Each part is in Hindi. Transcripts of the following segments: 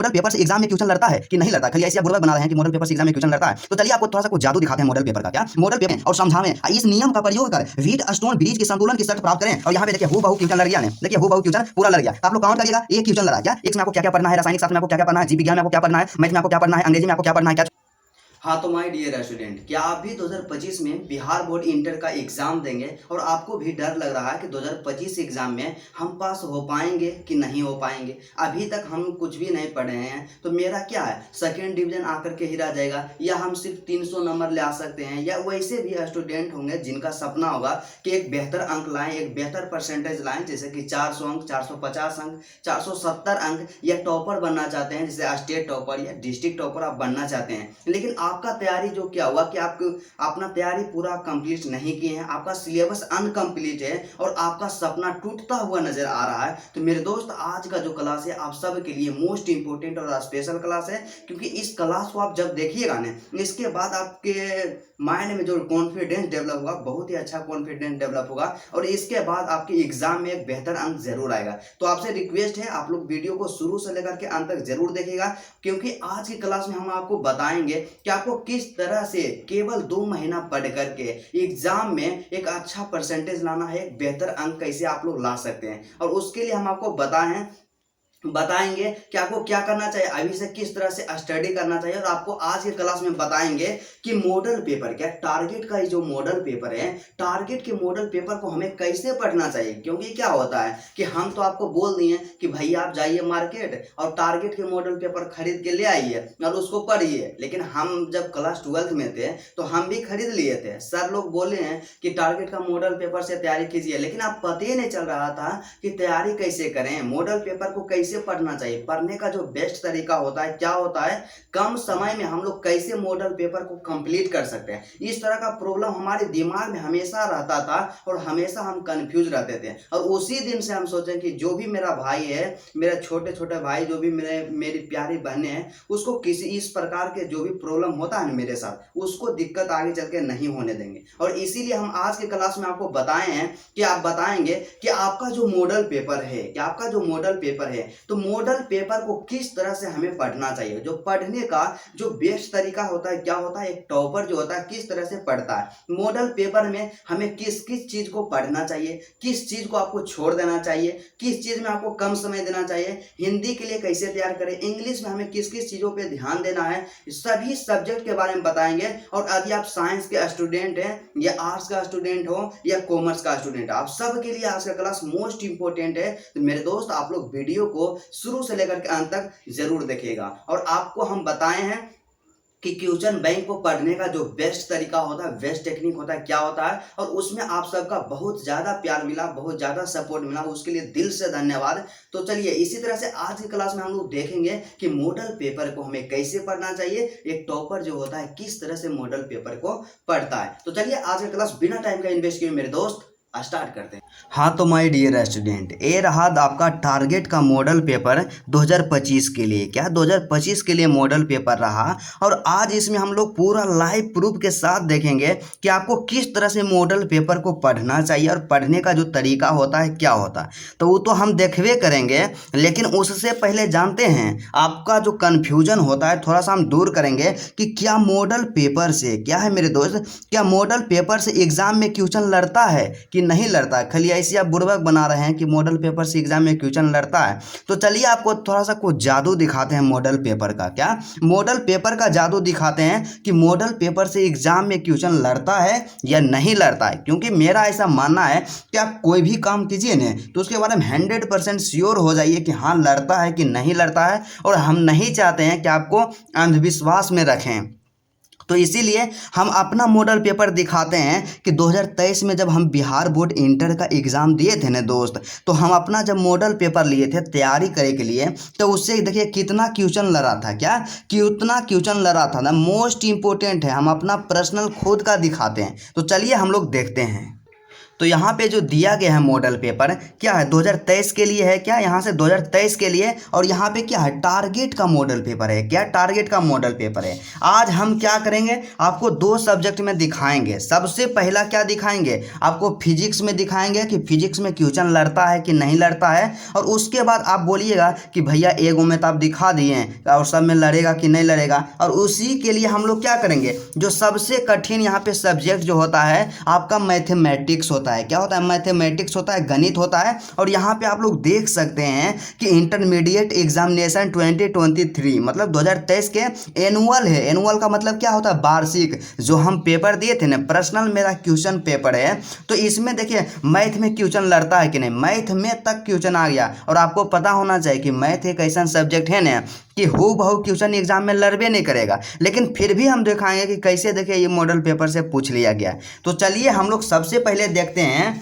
मॉडल पेपर से एग्जाम में क्वेश्चन लड़ता है कि नहीं लड़ता, खाली ऐसे बुर्बक बना रहे हैं कि मॉडल पेपर से एग्जाम में क्वेश्चन लड़ता है। तो चलिए आपको थोड़ा सा कुछ जादू दिखाते हैं मॉडल पेपर का। क्या मॉडल पेपर और समझावें, इस नियम का प्रयोग कर व्हीट स्टोन ब्रिज के संतुलन की शर्त प्राप्त करें। और यहाँ पे देखिए हूबहू क्वेश्चन लड़ गया, देखिए हूबहू क्वेश्चन पूरा लड़ गया। आप लोग काउंट करिएगा, एक क्वेश्चन लड़ा क्या, एक में आपको क्या क्या पढ़ना है, रासायनिक शास्त्र में आपको क्या क्या पढ़ना है, जीव विज्ञान में आपको क्या पढ़ना है, मैथ में आपको क्या पढ़ना है, अंग्रेजी में आपको क्या पढ़ना है, क्या। हाँ तो माय डियर स्टूडेंट, क्या आप भी 2025 में बिहार बोर्ड इंटर का एग्जाम देंगे और आपको भी डर लग रहा है कि 2025 एग्जाम में हम पास हो पाएंगे कि नहीं हो पाएंगे। अभी तक हम कुछ भी नहीं पढ़े हैं, तो मेरा क्या है, सेकेंड डिवीजन आकर के ही रह जाएगा, या हम सिर्फ 300 नंबर ले आ सकते हैं। या वैसे भी स्टूडेंट होंगे जिनका सपना होगा कि एक बेहतर अंक लाएं, एक बेहतर परसेंटेज लाएं, जैसे कि 400 अंक, 450 अंक, 470 अंक, या टॉपर बनना चाहते हैं, जैसे स्टेट टॉपर या डिस्ट्रिक्ट टॉपर आप बनना चाहते हैं। लेकिन आपका तैयारी जो क्या हुआ कि आप अपना तैयारी पूरा कंप्लीट नहीं किए हैं, आपका सिलेबस अनकंप्लीट है और आपका सपना टूटता हुआ नजर आ रहा है। तो मेरे दोस्त, आज का जो क्लास है आप सब के लिए मोस्ट इंपोर्टेंट और स्पेशल क्लास है, क्योंकि इस क्लास को आप जब देखिएगा ना, इसके बाद आपके माइंड में जो कॉन्फिडेंस डेवलप होगा, बहुत ही अच्छा कॉन्फिडेंस डेवलप होगा, और इसके बाद आपके एग्जाम में एक बेहतर अंक जरूर आएगा। तो आपसे रिक्वेस्ट है, आप लोग वीडियो को शुरू से लेकर के अंत तक जरूर देखिएगा, क्योंकि आज की क्लास में हम आपको बताएंगे कि आपको किस तरह से केवल 2 महीना पढ़ करके एग्जाम में एक अच्छा परसेंटेज लाना है, एक बेहतर अंक कैसे आप लोग ला सकते हैं। और उसके लिए हम आपको बताएंगे कि आपको क्या करना चाहिए, अभी से किस तरह से स्टडी करना चाहिए, और आपको आज के क्लास में बताएंगे कि मॉडल पेपर क्या, टारगेट का जो मॉडल पेपर है, टारगेट के मॉडल पेपर को हमें कैसे पढ़ना चाहिए। क्योंकि क्या होता है कि हम तो आपको बोल दिए कि भैया आप जाइए मार्केट और टारगेट के मॉडल पेपर खरीद के ले आइए और उसको पढ़िए, लेकिन हम जब क्लास 12th में थे तो हम भी खरीद लिए थे। सर लोग बोले हैं कि टारगेट का मॉडल पेपर से तैयारी कीजिए, लेकिन आप पता ही नहीं चल रहा था कि तैयारी कैसे करें, मॉडल पेपर को कैसे पढ़ना चाहिए, पढ़ने का जो बेस्ट तरीका होता है क्या होता है, कम समय में हम लोग कैसे मॉडल पेपर को कंप्लीट कर सकते हैं। इस तरह का प्रॉब्लम हमारे दिमाग में हमेशा रहता था और हमेशा हम कंफ्यूज रहते थे। और उसी दिन से हम सोचे कि जो भी मेरा भाई है, मेरे छोटे छोटे भाई, जो भी मेरी प्यारी बहनें हैं, उसको किसी इस प्रकार के जो भी प्रॉब्लम होता है मेरे साथ, उसको दिक्कत आगे चल के नहीं होने देंगे। और इसीलिए हम आज के क्लास में आपको बताए हैं कि आप बताएंगे कि आपका जो मॉडल पेपर है, कि आपका जो मॉडल पेपर है, तो मॉडल पेपर को किस तरह से हमें पढ़ना चाहिए। जो पढ़ने का जो बेस्ट तरीका होता है क्या होता है, एक टॉपर जो होता है किस तरह से पढ़ता है। मॉडल पेपर में हमें किस किस चीज को पढ़ना चाहिए, किस चीज को आपको छोड़ देना चाहिए, किस चीज में आपको कम समय देना चाहिए, हिंदी के लिए कैसे तैयार करें, इंग्लिश में हमें किस किस चीजों पे ध्यान देना है, सभी सब्जेक्ट के बारे में बताएंगे। और यदि आप साइंस के स्टूडेंट हैं या आर्ट्स का स्टूडेंट हो या कॉमर्स का स्टूडेंट, आप सब के लिए आज का क्लास मोस्ट इंपोर्टेंट है। तो मेरे दोस्त, आप लोग वीडियो को शुरू से लेकर के अंत तक जरूर देखिएगा। और आपको हम बताए हैं कि क्वेश्चन बैंक को पढ़ने का जो बेस्ट तरीका होता है, बेस्ट टेक्निक होता है क्या होता है, और उसमें आप सबका बहुत ज़्यादा प्यार मिला, बहुत ज़्यादा सपोर्ट मिला, उसके लिए दिल से धन्यवाद। तो चलिए इसी तरह से आज की क्लास में हम लोग देखेंगे कि मॉडल पेपर को हमें कैसे पढ़ना चाहिए, एक टॉपर जो होता है किस तरह से मॉडल पेपर को पढ़ता है। तो चलिए आज का क्लास बिना टाइम का इन्वेस्ट किए मेरे दोस्त स्टार्ट करते हैं। हाँ तो माय डियर स्टूडेंट, ये रहा आपका टारगेट का मॉडल पेपर 2025 के लिए। क्या 2025 के लिए मॉडल पेपर रहा, और आज इसमें हम लोग पूरा लाइव प्रूफ के साथ देखेंगे कि आपको किस तरह से मॉडल पेपर को पढ़ना चाहिए और पढ़ने का जो तरीका होता है क्या होता है। तो वो तो हम देखबे करेंगे, लेकिन उससे पहले जानते हैं आपका जो कन्फ्यूजन होता है थोड़ा सा हम दूर करेंगे कि क्या मॉडल पेपर से, क्या है मेरे दोस्त, क्या मॉडल पेपर से एग्जाम में क्वेश्चन लड़ता है कि नहीं लड़ता। खाली ऐसे आप बुर्बक बना रहे हैं कि मॉडल पेपर से एग्जाम में क्वेश्चन लड़ता है। तो चलिए आपको थोड़ा सा कुछ जादू दिखाते हैं मॉडल पेपर का। क्या मॉडल पेपर का जादू दिखाते हैं कि मॉडल पेपर से एग्जाम में क्वेश्चन लड़ता है या नहीं लड़ता है। क्योंकि मेरा ऐसा मानना है कि आप कोई भी काम कीजिए ना, तो उसके बारे में 100% श्योर हो जाइए कि हाँ लड़ता है कि नहीं लड़ता है। और हम नहीं चाहते हैं कि आपको अंधविश्वास में रखें। तो इसीलिए हम अपना मॉडल पेपर दिखाते हैं कि 2023 में जब हम बिहार बोर्ड इंटर का एग्ज़ाम दिए थे ना दोस्त, तो हम अपना जब मॉडल पेपर लिए थे तैयारी करे के लिए, तो उससे देखिए कितना क्वेश्चन लड़ा था। क्या कितना क्वेश्चन लड़ा था ना, मोस्ट इंपोर्टेंट है, हम अपना पर्सनल खुद का दिखाते हैं। तो चलिए हम लोग देखते हैं। तो यहाँ पे जो दिया गया है मॉडल पेपर क्या है 2023 के लिए है, क्या यहाँ से 2023 के लिए, और यहाँ पे क्या है टारगेट का मॉडल पेपर है, क्या टारगेट का मॉडल पेपर है। आज हम क्या करेंगे, आपको दो सब्जेक्ट में दिखाएंगे। सबसे पहला क्या दिखाएंगे, आपको फिजिक्स में दिखाएंगे कि फिजिक्स में क्वेश्चन लड़ता है कि नहीं लड़ता है, और उसके बाद आप बोलिएगा कि भैया एगो में तो आप दिखा दिए और सब में लड़ेगा कि नहीं लड़ेगा। और उसी के लिए हम लोग क्या करेंगे, जो सबसे कठिन यहाँ पे सब्जेक्ट जो होता है आपका मैथमेटिक्स होता है। क्या होता है, मैथमेटिक्स होता है, गणित होता है। और यहाँ पे आप लोग देख सकते हैं कि इंटरमीडिएट एग्जामिनेशन 2023 मतलब 2023 के एनुअल है। एनुअल का मतलब क्या होता है, वार्षिक। जो हम पेपर दिए थे ना, पर्सनल मेरा क्वेश्चन पेपर है, तो इसमें देखिए मैथ में क्वेश्चन लड़ता है कि नहीं, मैथ में तक क्वेश्चन आ गया। और आपको पता होना चाहिए कि मैथ एक ऐसा सब्जेक्ट है ना कि हूबहू क्वेश्चन एग्जाम में लड़बे नहीं करेगा, लेकिन फिर भी हम दिखाएंगे कि कैसे देखिए ये मॉडल पेपर से पूछ लिया गया। तो चलिए हम लोग सबसे पहले देखते हैं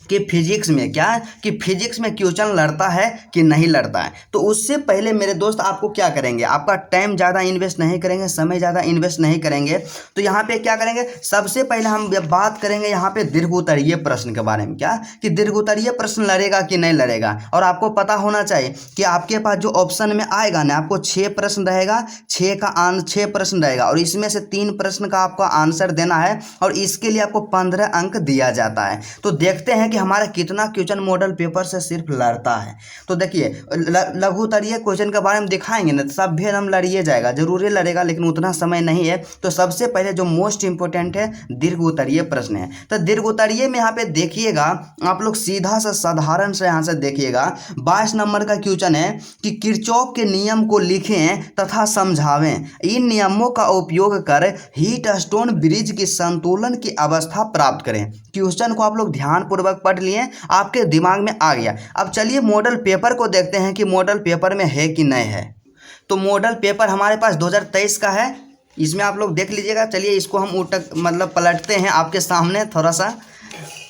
कि फिजिक्स में क्या है, कि फिजिक्स में क्वेश्चन लड़ता है कि नहीं लड़ता है। तो उससे पहले मेरे दोस्त आपको क्या करेंगे, आपका टाइम ज़्यादा इन्वेस्ट नहीं करेंगे, समय ज़्यादा इन्वेस्ट नहीं करेंगे। तो यहाँ पे क्या करेंगे, सबसे पहले हम बात करेंगे यहाँ पे दीर्घोत्तरीय प्रश्न के बारे में, क्या कि दीर्घोत्तरीय प्रश्न लड़ेगा कि नहीं लड़ेगा। और आपको पता होना चाहिए कि आपके पास जो ऑप्शन में आएगा ना, आपको 6 प्रश्न रहेगा, 6 प्रश्न रहेगा, और इसमें से 3 प्रश्न का आपको आंसर देना है, और इसके लिए आपको 15 अंक दिया जाता है। तो देखते हैं कि हमारा कितना क्वेश्चन मॉडल पेपर से सिर्फ लड़ता है। तो देखिए लघुत्तरीय क्वेश्चन के बारे में दिखाएंगे ना, सब भी एकदम लड़िए जाएगा, जरूर लड़ेगा, लेकिन उतना समय नहीं है। तो सबसे पहले जो मोस्ट इंपोर्टेंट है दीर्घोत्तरीय प्रश्न है। तो दीर्घोत्तरीय में यहाँ पे देखिएगा आप लोग, सीधा सा साधारण से यहाँ से देखिएगा 22 नंबर का क्वेश्चन है कि किरचॉफ के नियम को लिखें तथा समझावें। इन नियमों का उपयोग कर हीट स्टोन ब्रिज की संतुलन की अवस्था प्राप्त करें। क्वेश्चन को आप लोग ध्यानपूर्वक पढ़ लिए, आपके दिमाग में आ गया। अब चलिए मॉडल पेपर को देखते हैं कि मॉडल पेपर में है कि नहीं है। तो मॉडल पेपर हमारे पास 2023 का है, इसमें आप लोग देख लीजिएगा। चलिए इसको हम मतलब पलटते हैं आपके सामने थोड़ा सा,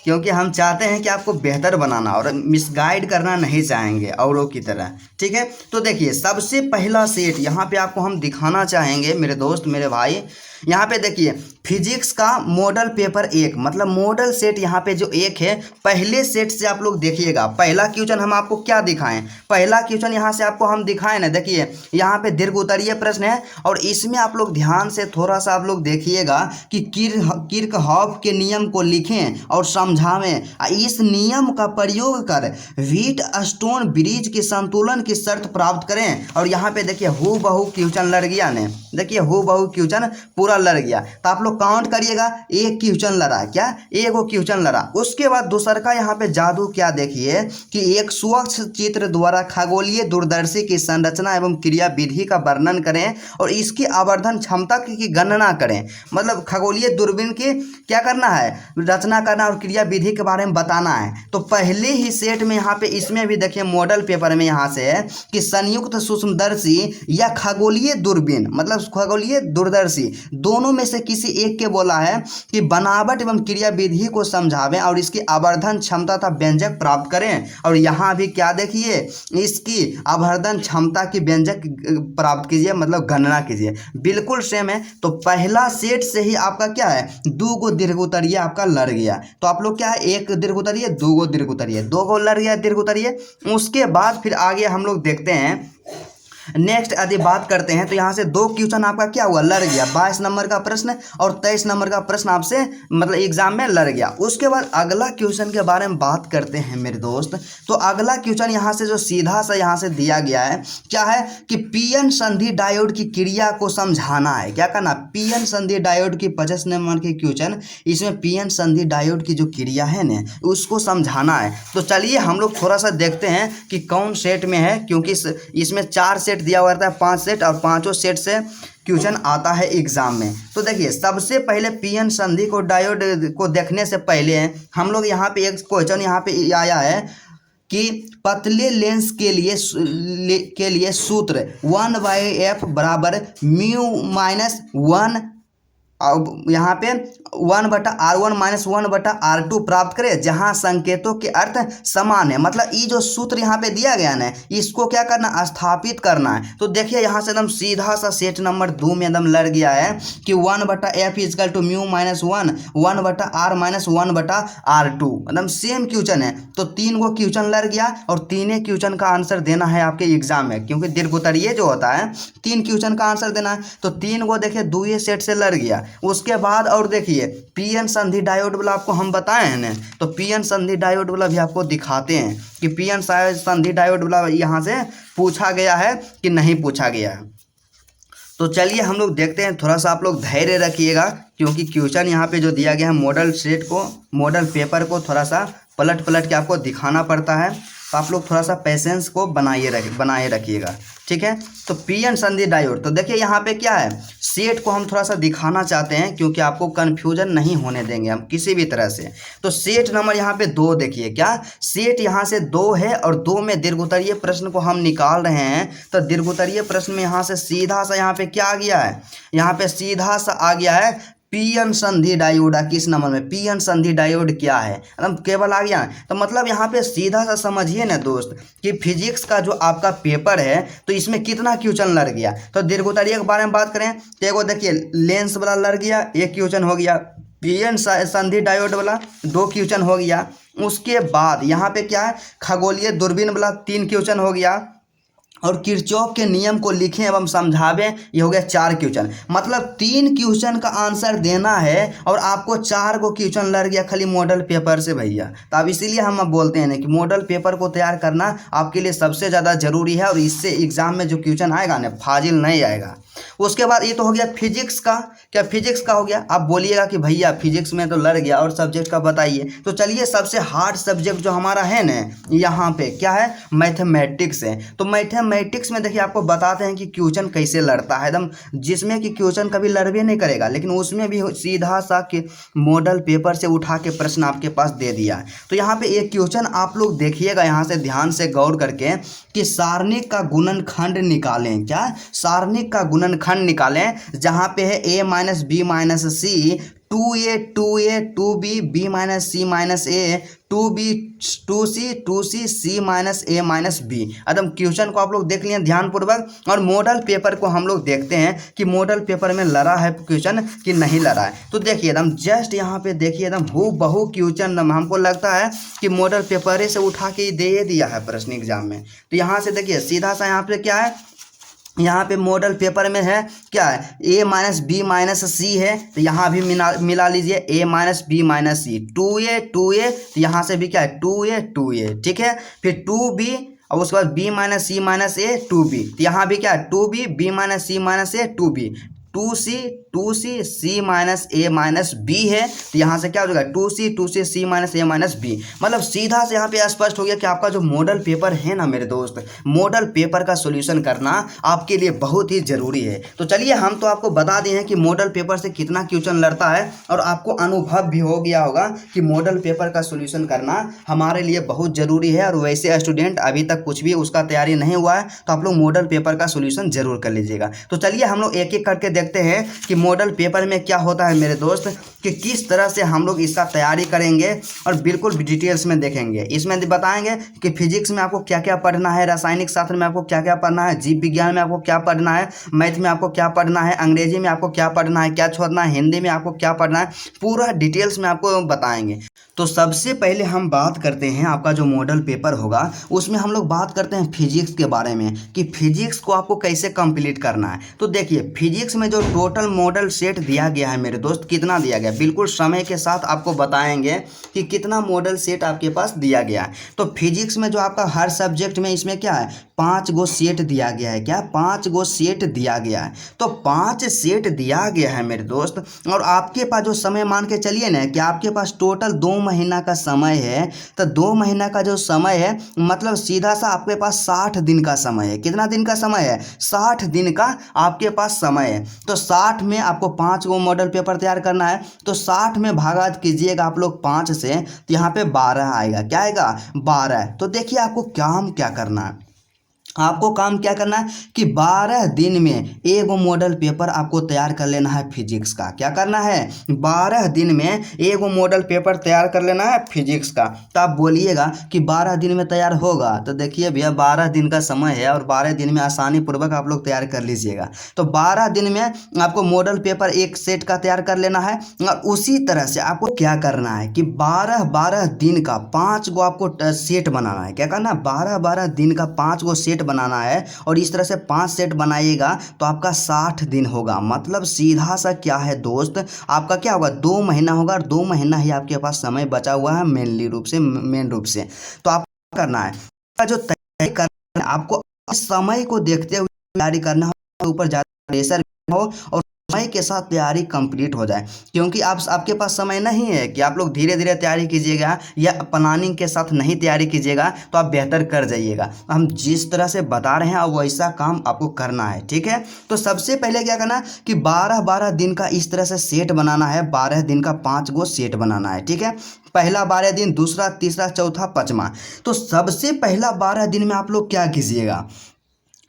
क्योंकि हम चाहते हैं कि आपको बेहतर बनाना और मिसगाइड करना नहीं चाहेंगे औरों की तरह, ठीक है। तो देखिए सबसे पहला सेट यहाँ पे आपको हम दिखाना चाहेंगे मेरे दोस्त मेरे भाई। यहाँ पे देखिए फिजिक्स का मॉडल पेपर 1 मतलब मॉडल सेट यहाँ पे जो 1 है, पहले सेट से आप लोग देखिएगा। पहला क्वेश्चन हम आपको क्या दिखाएं, पहला क्वेश्चन यहाँ से आपको हम दिखाएं ना, देखिए यहाँ पे दीर्घोत्तरीय प्रश्न है, और इसमें आप लोग ध्यान से थोड़ा सा आप लोग देखिएगा कि किरचॉफ के नियम को लिखें और समझावें। इस नियम का प्रयोग कर व्हीट स्टोन ब्रिज के संतुलन की शर्त प्राप्त करें। और यहाँ पे देखिए हूबहू क्वेश्चन लड़ गया ने, देखिए हूबहू क्वेश्चन पूरा लड़ गया। तो आप लोग काउंट करिएगा, एक क्वेश्चन लड़ा, क्या एक वो क्वेश्चन लड़ा। उसके बाद दूसर का यहाँ पे जादू क्या देखिए कि एक स्वच्छ चित्र द्वारा खगोलीय दूरदर्शी की संरचना एवं क्रिया विधि का वर्णन करें और इसकी आवर्धन क्षमता की गणना करें। मतलब खगोलीय दूरबीन की क्या करना है, रचना करना और क्रिया विधि के बारे में बताना है। तो पहले ही सेट में यहाँ पे इसमें भी देखिए मॉडल पेपर में यहाँ से है कि संयुक्त सूक्ष्मदर्शी या खगोलीय दूरबीन मतलब खगोलीय दूरदर्शी दोनों में से किसी एक के बोला है कि बनावट एवं क्रिया विधि को समझावें और इसकी आवर्धन क्षमता तथा व्यंजक प्राप्त करें। और यहाँ भी क्या देखिए, इसकी आवर्धन क्षमता की व्यंजक प्राप्त कीजिए, मतलब गणना कीजिए। बिल्कुल सेम है। तो पहला सेट से ही आपका क्या है, 2 गो दीर्घोत्तरीय आपका लड़ गया। तो आप लोग क्या है, 1 दीर्घोत्तरीय 2 गो दीर्घोत्तरीय 2 गो लड़ गया दीर्घोत्तरीय। उसके बाद फिर आगे हम लोग देखते हैं नेक्स्ट यदि बात करते हैं तो यहाँ से 2 क्वेश्चन आपका क्या हुआ, लड़ गया। 22 नंबर का प्रश्न और 23 नंबर का प्रश्न आपसे मतलब एग्जाम में लड़ गया। उसके बाद अगला क्वेश्चन के बारे में बात करते हैं मेरे दोस्त। तो अगला क्वेश्चन यहाँ से जो सीधा सा यहाँ से दिया गया है, क्या है कि पीएन संधि डायोड की क्रिया को समझाना है। क्या करना, पीएन संधि डायोड की 25 नंबर के क्वेश्चन, इसमें पीएन संधि डायोड की जो क्रिया है ना उसको समझाना है। तो चलिए हम लोग थोड़ा सा देखते हैं कि कौन सेट में है, क्योंकि इसमें 4 सेट दिया हुआ रहता है, 5 सेट, और 5 सेट से क्वेश्चन आता है एग्जाम में। तो देखिए सबसे पहले पीएन संधि को डायोड को देखने से पहले हम लोग यहाँ पे एक क्वेश्चन यहाँ पे आया है कि पतले लेंस के लिए सूत्र 1/f बराबर म्यू माइनस 1 अब यहाँ पे 1/R1 माइनस 1/R2 प्राप्त करें जहाँ संकेतों के अर्थ समान है। मतलब ये जो सूत्र यहाँ पे दिया गया ना, इसको क्या करना, स्थापित करना है। तो देखिए यहाँ से एकदम सीधा सा सेट नंबर 2 में एकदम लड़ गया है कि 1/F is equal to mu minus 1 1/R minus 1/R2 एकदम सेम क्वेश्चन है। तो 3 गो क्वेश्चन लड़ गया और 3 क्वेश्चन का आंसर देना है आपके एग्जाम में, क्योंकि दीर्घोत्तरीय जो होता है 3 क्वेश्चन का आंसर देना है। तो 3 गो देखिए 2 सेट से लड़ गया। उसके बाद और देखिए पीएन संधि डायोड वाला आपको हम बताए हैं ना, तो पीएन संधि डायोड वाला भी आपको दिखाते हैं कि पीएन संधि डायोड वाला यहाँ से पूछा गया है कि नहीं पूछा गया है। तो चलिए हम लोग देखते हैं, थोड़ा सा आप लोग धैर्य रखिएगा, क्योंकि क्वेश्चन यहाँ पे जो दिया गया है मॉडल सेट को, मॉडल पेपर को थोड़ा सा पलट के आपको दिखाना पड़ता है। तो आप लोग थोड़ा सा पेशेंस को बनाए रखिएगा, ठीक है। तो पीएन संधि डायोड, तो देखिए यहाँ पे क्या है, सेट को हम थोड़ा सा दिखाना चाहते हैं क्योंकि आपको कन्फ्यूजन नहीं होने देंगे हम किसी भी तरह से। तो सेट नंबर यहाँ पे 2 देखिए, क्या सेट यहाँ से 2 है और 2 में दीर्घोत्तरीय प्रश्न को हम निकाल रहे हैं। तो दीर्घोत्तरीय प्रश्न में यहाँ से सीधा सा यहाँ पे क्या आ गया है, यहाँ पे सीधा सा आ गया है पीएन संधि डायोड। किस नंबर में पीएन संधि डायोड क्या है, एकदम केवल आ गया। तो मतलब यहाँ पे सीधा सा समझिए ना दोस्त कि फिजिक्स का जो आपका पेपर है तो इसमें कितना क्वेश्चन लड़ गया। तो दीर्घोत्तरीय के बारे में बात करें तो एगो देखिए लेंस वाला लड़ गया, 1 क्वेश्चन हो गया। पीएन संधि डायोड वाला 2 क्वेश्चन हो गया। उसके बाद यहाँ पे क्या है, खगोलीय दूरबीन वाला 3 क्वेश्चन हो गया। और किरचॉफ के नियम को लिखें एवं समझावें, ये हो गया 4 क्वेश्चन। मतलब 3 क्वेश्चन का आंसर देना है और आपको 4 गो क्वेश्चन लड़ गया खाली मॉडल पेपर से भैया। तो अब इसीलिए हम अब बोलते हैं ना कि मॉडल पेपर को तैयार करना आपके लिए सबसे ज़्यादा जरूरी है, और इससे एग्जाम में जो क्वेश्चन आएगा ना फाजिल नहीं आएगा। उसके बाद ये तो हो गया फिजिक्स का, क्या फिजिक्स का हो गया। आप बोलिएगा कि भैया फिजिक्स में तो लड़ गया और सब्जेक्ट का बताइए। तो चलिए सबसे हार्ड सब्जेक्ट जो हमारा है ना यहाँ पे क्या है, मैथमेटिक्स है। तो मैथमेटिक्स में देखिए आपको बताते हैं कि क्वेश्चन कैसे लड़ता है एकदम, जिसमें कि क्वेश्चन कभी लड़बे नहीं करेगा, लेकिन उसमें भी सीधा सा कि मॉडल पेपर से उठा के प्रश्न आपके पास दे दिया है। तो यहाँ पे एक क्वेश्चन आप लोग देखिएगा यहाँ से ध्यान से गौर करके कि सारणिक का गुणनखंड निकालें। क्या सारणिक का गुणनखंड निकालें, जहाँ पे है a minus B minus C 2a 2a 2b b minus C minus A 2b 2c 2c c minus A minus B. एकदम क्वेश्चन को आप लोग देख लिए ध्यानपूर्वक। और मॉडल पेपर को हम लोग देखते हैं कि मॉडल पेपर में लड़ा है क्वेश्चन कि नहीं लड़ा है। तो देखिए एकदम जस्ट यहाँ पे देखिए एकदम हूबहू क्वेश्चन हमको लगता है कि मॉडल पेपर से उठा के दे दिया है प्रश्न एग्जाम में। तो यहाँ से देखिए सीधा सा यहाँ पे क्या है, यहाँ पे मॉडल पेपर में है क्या है, a minus B minus c है। तो यहाँ भी मिला लीजिए a minus B minus C 2a 2a, तो यहाँ से भी क्या है 2a 2a, ठीक है। फिर 2b और उसके बाद b minus C minus A 2b, तो यहाँ भी क्या है 2b b minus C minus A 2b 2c c minus A minus B है। तो यहाँ से क्या हो जाएगा 2c c minus A minus B. मतलब सीधा से यहाँ पे स्पष्ट हो गया कि आपका जो मॉडल पेपर है ना मेरे दोस्त, मॉडल पेपर का सॉल्यूशन करना आपके लिए बहुत ही ज़रूरी है। तो चलिए हम तो आपको बता दिए हैं कि मॉडल पेपर से कितना क्वेश्चन लड़ता है, और आपको अनुभव भी हो गया होगा कि मॉडल पेपर का सॉल्यूशन करना हमारे लिए बहुत ज़रूरी है। और वैसे स्टूडेंट अभी तक कुछ भी उसका तैयारी नहीं हुआ है तो आप लोग मॉडल पेपर का सॉल्यूशन जरूर कर लीजिएगा। तो चलिए हम लोग एक एक करके देखते हैं कि मॉडल पेपर में क्या होता है मेरे दोस्त, कि किस तरह से हम लोग इसका तैयारी करेंगे और बिल्कुल डिटेल्स में देखेंगे। इसमें बताएंगे कि फिजिक्स में आपको क्या क्या पढ़ना है, रासायनिक शास्त्र में आपको क्या क्या पढ़ना है, जीव विज्ञान में आपको क्या पढ़ना है, मैथ में आपको क्या पढ़ना है, अंग्रेजी में आपको क्या पढ़ना है, क्या छोड़ना है, हिंदी में आपको क्या पढ़ना है, पूरा डिटेल्स में आपको बताएंगे। तो सबसे पहले हम बात करते हैं आपका जो मॉडल पेपर होगा उसमें हम लोग बात करते हैं फिजिक्स के बारे में, कि फिजिक्स को आपको कैसे कंप्लीट करना है। तो देखिए फिजिक्स में जो टोटल मॉडल सेट दिया गया है मेरे दोस्त, कितना दिया गया, बिल्कुल समय के साथ आपको बताएंगे कि कितना मॉडल सेट आपके पास दिया गया है। तो फिजिक्स में जो आपका हर सब्जेक्ट में इसमें क्या है 5 गो सेट दिया गया है। क्या 5 गो सेट दिया गया है। तो 5 सेट दिया गया है मेरे दोस्त, और आपके पास जो समय मान के चलिए ना कि आपके पास टोटल 2 महीना का समय है। तो 2 महीना का जो समय है मतलब सीधा सा आपके पास 60 दिन का समय है। कितना दिन का समय है 60 दिन का आपके पास समय है। तो 60 में आपको 5 गो मॉडल पेपर तैयार करना है। तो 60 में भागा कीजिएगा आप लोग 5 से, तो यहाँ पे 12 आएगा। क्या आएगा 12। तो देखिए आपको काम क्या करना है, आपको काम क्या करना है कि 12 दिन में एक मॉडल पेपर आपको तैयार कर लेना है फिजिक्स का। क्या करना है, 12 दिन में एक मॉडल पेपर तैयार कर लेना है फिजिक्स का। तो आप बोलिएगा कि 12 दिन में तैयार होगा, तो देखिए भैया 12 दिन का समय है और 12 दिन में आसानी पूर्वक आप लोग तैयार कर लीजिएगा। तो 12 दिन में आपको मॉडल पेपर एक सेट का तैयार कर लेना है। और उसी तरह से आपको क्या करना है कि 12-12 दिन का 5 गो आपको सेट बनाना है। क्या करना है, 12-12 दिन का 5 गो सेट बनाना है। और इस तरह से 5 सेट बनाइएगा तो आपका 60 दिन होगा। मतलब सीधा सा क्या है दोस्त, आपका क्या होगा, 2 महीना होगा और 2 महीना ही आपके पास समय बचा हुआ है मेन रूप से। तो आप करना है जो तैयारी करना है, आपको समय को देखते हुए तैयारी करना हो, ऊपर ज़्यादा प्रेशर हो और समय के साथ तैयारी कंप्लीट हो जाए। क्योंकि आपके पास समय नहीं है कि आप लोग धीरे धीरे तैयारी कीजिएगा या प्लानिंग के साथ नहीं तैयारी कीजिएगा तो आप बेहतर कर जाइएगा। हम जिस तरह से बता रहे हैं अब वैसा काम आपको करना है, ठीक है। तो सबसे पहले क्या करना है कि 12-12 दिन का इस तरह से सेट बनाना है। 12 दिन का 5 गो सेट बनाना है, ठीक है। पहला 12 दिन, दूसरा, तीसरा, चौथा, पाँचवा। तो सबसे पहला 12 दिन में आप लोग क्या कीजिएगा,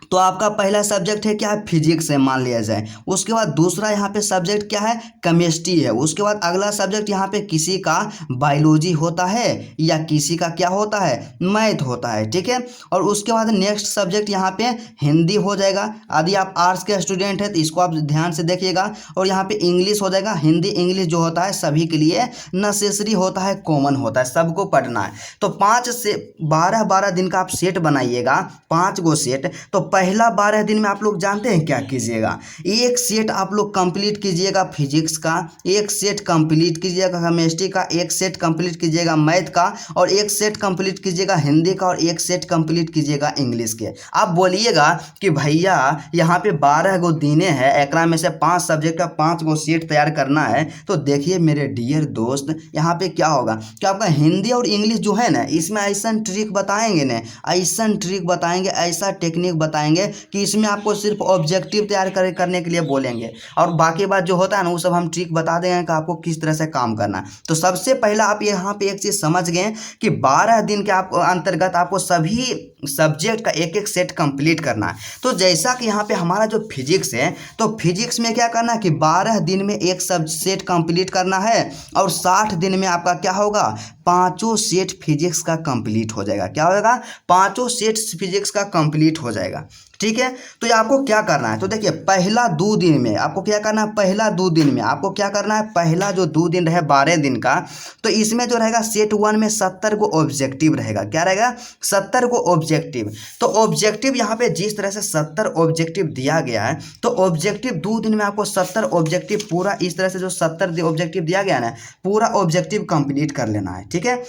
तो आपका पहला सब्जेक्ट है क्या है, फिजिक्स है मान लिया जाए। उसके बाद दूसरा यहाँ पे सब्जेक्ट क्या है, केमिस्ट्री है। उसके बाद अगला सब्जेक्ट यहाँ पे किसी का बायोलॉजी होता है या किसी का क्या होता है, मैथ होता है, ठीक है। और उसके बाद नेक्स्ट सब्जेक्ट यहाँ पे हिंदी हो जाएगा। यदि आप आर्ट्स के स्टूडेंट हैं तो इसको आप ध्यान से देखिएगा। और यहाँ पे इंग्लिश हो जाएगा। हिंदी इंग्लिश जो होता है सभी के लिए नेसेसरी होता है, कॉमन होता है, सबको पढ़ना है। तो 5 से 12-12 दिन का आप सेट बनाइएगा, 5 गो सेट। तो पहला 12 दिन में आप लोग जानते हैं क्या कीजिएगा, एक सेट आप लोग कंप्लीट कीजिएगा फिजिक्स का, एक सेट कंप्लीट कीजिएगा केमिस्ट्री का, एक सेट कंप्लीट कीजिएगा मैथ का, और एक सेट कंप्लीट कीजिएगा हिंदी का, और एक सेट कंप्लीट कीजिएगा इंग्लिश के। आप बोलिएगा कि भैया यहाँ पे 12 गो दिने हैं, एकरा में से 5 सब्जेक्ट का 5 गो सेट तैयार करना है। तो देखिए मेरे डियर दोस्त, यहाँ पे क्या होगा कि आपका हिंदी और इंग्लिश जो है ना, इसमें ऐसा ट्रिक बताएंगे ना, ऐसा ट्रिक बताएंगे, ऐसा टेक्निक बताएंगे कि इसमें आपको सिर्फ ऑब्जेक्टिव तैयार करने के लिए बोलेंगे, और बाकी बात जो होता है ना वो सब हम ट्रिक बता देंगे कि आपको किस तरह से काम करना है। तो सबसे पहला आप यहाँ पे एक चीज़ समझ गए कि 12 दिन के आप अंतर्गत आपको सभी सब्जेक्ट का एक एक सेट कंप्लीट करना है। तो जैसा कि यहाँ पे हमारा जो फिजिक्स है, तो फिजिक्स में क्या करना है कि 12 दिन में एक सब सेट कंप्लीट करना है, और 60 दिन में आपका क्या होगा, 5 सेट फिजिक्स का कंप्लीट हो जाएगा। क्या होगा, 5 सेट फिजिक्स का कंप्लीट हो जाएगा, ठीक है। तो ये आपको क्या करना है, तो देखिए पहला 2 दिन में आपको क्या करना है, पहला 2 दिन में आपको क्या करना है, पहला जो 2 दिन रहे 12 दिन का, तो इसमें जो रहेगा सेट 1 में 70 को ऑब्जेक्टिव रहेगा। क्या रहेगा, 70 को ऑब्जेक्टिव। तो ऑब्जेक्टिव यहाँ पे जिस तरह से 70 ऑब्जेक्टिव दिया गया है, तो ऑब्जेक्टिव 2 दिन में आपको 70 ऑब्जेक्टिव पूरा इस तरह से जो 70 ऑब्जेक्टिव दिया गया है ना, पूरा ऑब्जेक्टिव कंप्लीट कर लेना है, ठीक है।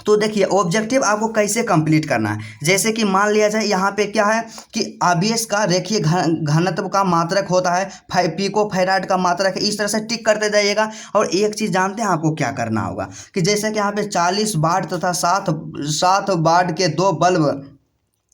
तो देखिए ऑब्जेक्टिव आपको कैसे कंप्लीट करना है, जैसे कि मान लिया जाए यहाँ पे क्या है कि आवेश का रेखीय घनत्व का मात्रक होता है, पिको फैराड का मात्रक है। इस तरह से टिक करते जाइएगा। और एक चीज़ जानते हैं आपको क्या करना होगा कि जैसे कि यहाँ पे 40 वाट तथा 7 वाट के 2 बल्ब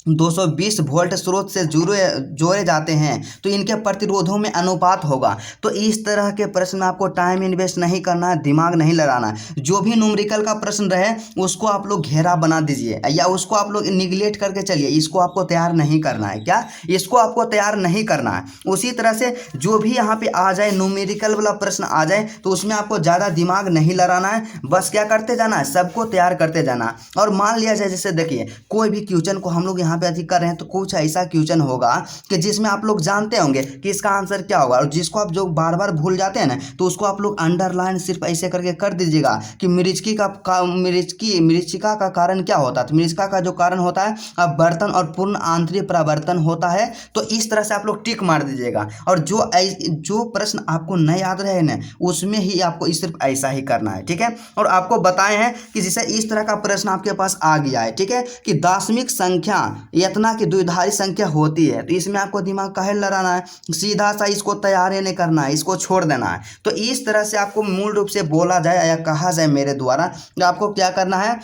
220 वोल्ट स्रोत से जोड़े जाते हैं, तो इनके प्रतिरोधों में अनुपात होगा। तो इस तरह के प्रश्न में आपको टाइम इन्वेस्ट नहीं करना है, दिमाग नहीं लगाना है। जो भी न्यूमेरिकल का प्रश्न रहे उसको आप लोग घेरा बना दीजिए, या उसको आप लोग निगलेक्ट करके चलिए, इसको आपको तैयार नहीं करना है। क्या, इसको आपको तैयार नहीं करना है। उसी तरह से जो भी यहाँ पे आ जाए न्यूमेरिकल वाला प्रश्न आ जाए तो उसमें आपको ज़्यादा दिमाग नहीं लगाना है, बस क्या करते जाना है, सबको तैयार करते जाना। और मान लिया जाए जैसे देखिए कोई भी क्वेश्चन को हम लोग यहाँ पे अधिक कर रहे हैं, तो कुछ ऐसा क्वेश्चन होगा कि जिसमें आप लोग जानते होंगे कि इसका आंसर क्या होगा, और जिसको आप जो बार बार भूल जाते हैं ना, तो उसको आप लोग अंडरलाइन सिर्फ ऐसे करके कर दीजिएगा कि मरीचिका का कारण क्या होता है। तो मरीचिका का जो कारण होता है अपवर्तन और पूर्ण आंतरिक परावर्तन होता है। तो इस तरह से आप लोग टिक मार दीजिएगा। और जो प्रश्न आपको नहीं याद रहे ना, उसमें ही आपको सिर्फ ऐसा ही करना है, ठीक है। और आपको बताए हैं कि जैसे इस तरह का प्रश्न आपके पास आ गया है, ठीक है, कि दार्शनिक संख्या इतना कि द्विधारी संख्या होती है, तो इसमें आपको दिमाग काहे लड़ाना है, सीधा सा इसको तैयार ही नहीं करना है, इसको छोड़ देना है। तो इस तरह से आपको मूल रूप से बोला जाए या कहा जाए मेरे द्वारा, आपको क्या करना है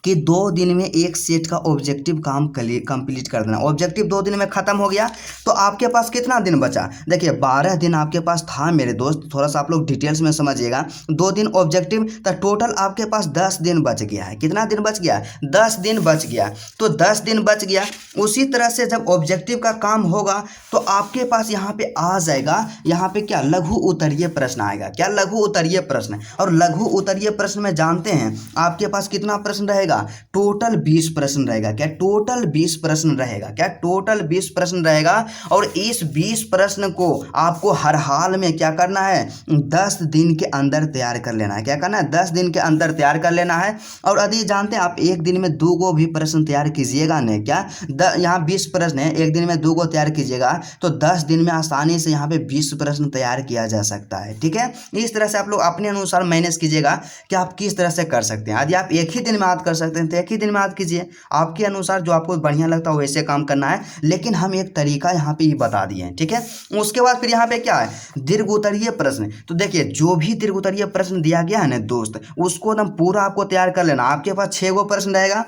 कि 2 दिन में एक सेट का ऑब्जेक्टिव काम कंप्लीट कर देना। ऑब्जेक्टिव 2 दिन में ख़त्म हो गया तो आपके पास कितना दिन बचा? देखिए 12 दिन आपके पास था मेरे दोस्त, थोड़ा सा आप लोग डिटेल्स में समझिएगा। 2 दिन ऑब्जेक्टिव, तो टोटल आपके पास 10 दिन बच गया है। कितना दिन बच गया? 10 दिन बच गया। तो 10 दिन बच गया। उसी तरह से जब ऑब्जेक्टिव का काम होगा तो आपके पास यहाँ पे आ जाएगा, यहाँ पे क्या, लघु उत्तरीय प्रश्न आएगा। क्या? लघु उत्तरीय प्रश्न। और लघु उत्तरीय प्रश्न में जानते हैं आपके पास कितना प्रश्न रहेगा? टोटल 20 प्रश्न रहेगा। क्या? टोटल 20 प्रश्न रहेगा। क्या? टोटल 20 प्रश्न रहेगा। और इस 20 प्रश्न को आपको हर हाल में क्या करना है? 10 दिन के अंदर तैयार कर लेना है। क्या करना है? 10 दिन के अंदर तैयार कर लेना है। और यदि जानते हैं आप एक दिन में 2 गो भी प्रश्न तैयार कीजिएगा नहीं, क्या यहाँ 20 प्रश्न है, एक दिन में 2 गो तैयार कीजिएगा तो 10 दिन में आसानी से यहाँ पे 20 प्रश्न तैयार किया जा सकता है। ठीक है, इस तरह से आप लोग अपने अनुसार मैनेज कीजिएगा कि आप किस तरह से कर सकते हैं। यदि आप एक ही दिन में याद कर सकते हैं तो एक ही दिन में याद कीजिए, आपके अनुसार जो आपको बढ़िया लगता है वैसे काम करना है। लेकिन हम एक तरीका यहाँ पे ही बता दिए हैं। ठीक है, उसके बाद फिर यहाँ पे क्या है? दीर्घ उत्तरीय प्रश्न। तो देखिए जो भी दीर्घ उत्तरीय प्रश्न दिया गया है ना दोस्त, उसको एकदम पूरा आपको तैयार कर लेना। आपके पास 6 गो प्रश्न रहेगा,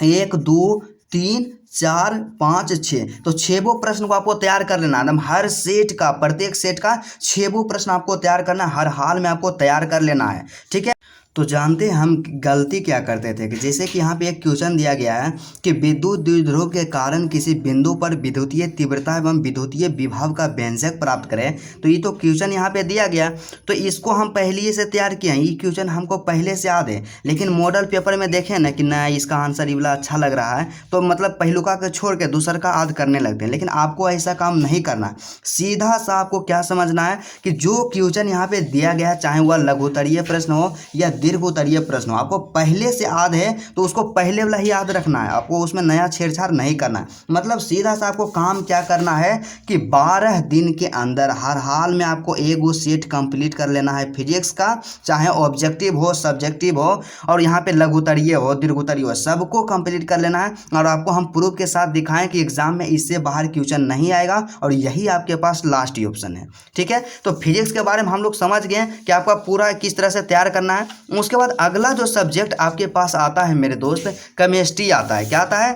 1 2 3 4 5 6, तो 6 प्रश्न को आपको तैयार कर लेना। एकदम हर सेट का, प्रत्येक सेट का 6 प्रश्न आपको तैयार करना है, हर हाल में आपको तैयार कर लेना है। ठीक है, तो जानते हैं हम गलती क्या करते थे कि जैसे कि यहाँ पे एक क्वेश्चन दिया गया है कि विद्युत द्विध्रुव के कारण किसी बिंदु पर विद्युतीय तीव्रता एवं विद्युतीय विभव का व्यंजक प्राप्त करें। तो ये तो क्वेश्चन यहाँ पे दिया गया, तो इसको हम पहले से तैयार किए हैं। ये क्वेश्चन हमको पहले से याद है, लेकिन मॉडल पेपर में देखें ना कि ना इसका आंसर ये वाला अच्छा लग रहा है तो मतलब पहलुका को छोड़ के दूसर का याद करने लगते हैं। लेकिन आपको ऐसा काम नहीं करना। सीधा सा आपको क्या समझना है कि जो क्वेश्चन यहाँ पे दिया गया है, चाहे वह लघुत्तरीय प्रश्न हो या दीर्घ उत्तरीय प्रश्न हो, आपको पहले से याद है तो उसको पहले वाला ही याद रखना है। आपको उसमें नया छेड़छाड़ नहीं करना है। मतलब सीधा सा आपको काम क्या करना है कि 12 दिन के अंदर हर हाल में आपको एक सेट कंप्लीट कर लेना है फिजिक्स का, चाहे ऑब्जेक्टिव हो, सब्जेक्टिव हो, और यहाँ पे लघुत्तरीय हो, दीर्घ उत्तरीय हो, सबको कंप्लीट कर लेना है। और आपको हम प्रूफ के साथ दिखाएं कि एग्जाम में इससे बाहर क्वेश्चन नहीं आएगा और यही आपके पास लास्ट ही ऑप्शन है। ठीक है, तो फिजिक्स के बारे में हम लोग समझ गए कि आपका पूरा किस तरह से तैयार करना है। उसके बाद अगला जो सब्जेक्ट आपके पास आता है मेरे दोस्त, केमिस्ट्री आता है। क्या आता है?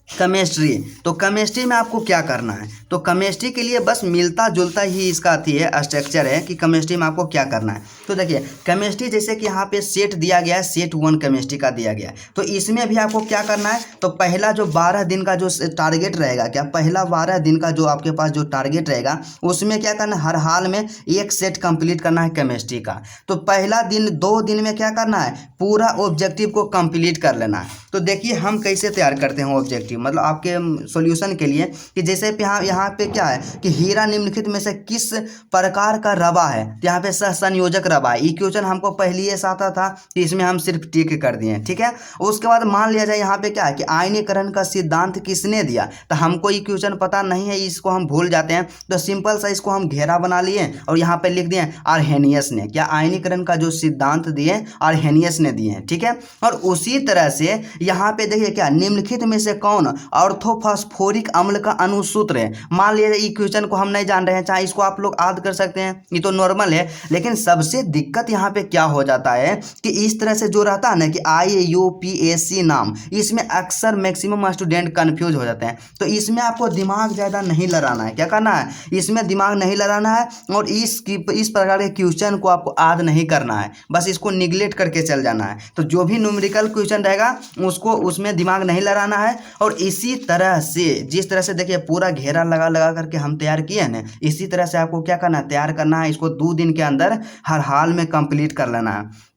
केमिस्ट्री। तो केमिस्ट्री में आपको क्या करना है? तो केमिस्ट्री के लिए बस मिलता जुलता ही इसका आती है, स्ट्रक्चर है कि केमिस्ट्री में आपको क्या करना है। तो देखिए केमिस्ट्री जैसे कि यहाँ पे सेट दिया गया है, सेट 1 केमिस्ट्री का दिया गया है, तो इसमें भी आपको क्या करना है? तो पहला जो 12 दिन का जो टारगेट रहेगा, क्या पहला 12 दिन का जो आपके पास जो टारगेट रहेगा उसमें क्या करना है? हर हाल में एक सेट कंप्लीट करना है केमिस्ट्री का। तो पहला दिन 2 दिन में क्या करना है? पूरा ऑब्जेक्टिव को कंप्लीट कर लेना है। तो देखिए हम कैसे तैयार करते हैं ऑब्जेक्टिव, मतलब आपके सॉल्यूशन के लिए कि जैसे यहाँ पे क्या है कि हीरा निम्नलिखित में से किस प्रकार का रवा है? तो यहाँ पे संयोजक रवा है। ये क्वेश्चन हमको पहले ही आता था, तो इसमें हम सिर्फ टिक कर दिए। ठीक है, उसके बाद मान लिया जाए यहाँ पे क्या है कि आयनीकरण का सिद्धांत किसने दिया? तो हमको ये क्वेश्चन पता नहीं है, इसको हम भूल जाते हैं, तो सिंपल सा इसको हम घेरा बना लिए और यहाँ पे लिख दिए आर्हेनियस ने। क्या? आयनीकरण का जो सिद्धांत दिए आर्हेनियस ने दिए। ठीक है, और उसी तरह से यहाँ पे देखिए क्या, निम्नलिखित में से कौन ऑर्थोफॉस्फोरिक अम्ल का अनुसूत्र है? मान लीजिए ये क्वेश्चन को हम नहीं जान रहे हैं, चाहे इसको आप लोग याद कर सकते हैं, ये तो नॉर्मल है। लेकिन सबसे दिक्कत यहाँ पे क्या हो जाता है कि इस तरह से जो रहता है ना कि IUPAC नाम, इसमें अक्सर मैक्सिमम स्टूडेंट कंफ्यूज हो जाते हैं। तो इसमें आपको दिमाग ज़्यादा नहीं लड़ाना है। क्या करना है? इसमें दिमाग नहीं लड़ाना है और इस प्रकार के क्वेश्चन को आपको याद नहीं करना है, बस इसको निगलेक्ट करके चल जाना है। तो जो भी न्यूमेरिकल क्वेश्चन रहेगा उसको उसमें दिमाग नहीं लड़ाना है। और इसी तरह से जिस तरह से देखिए पूरा घेरा लगा लगा करके हम तैयार किए हैं, इसी तरह से आपको क्या करना है? तैयार करना है। इसको 2 दिन के अंदर हर हाल में कंप्लीट कर लेना है।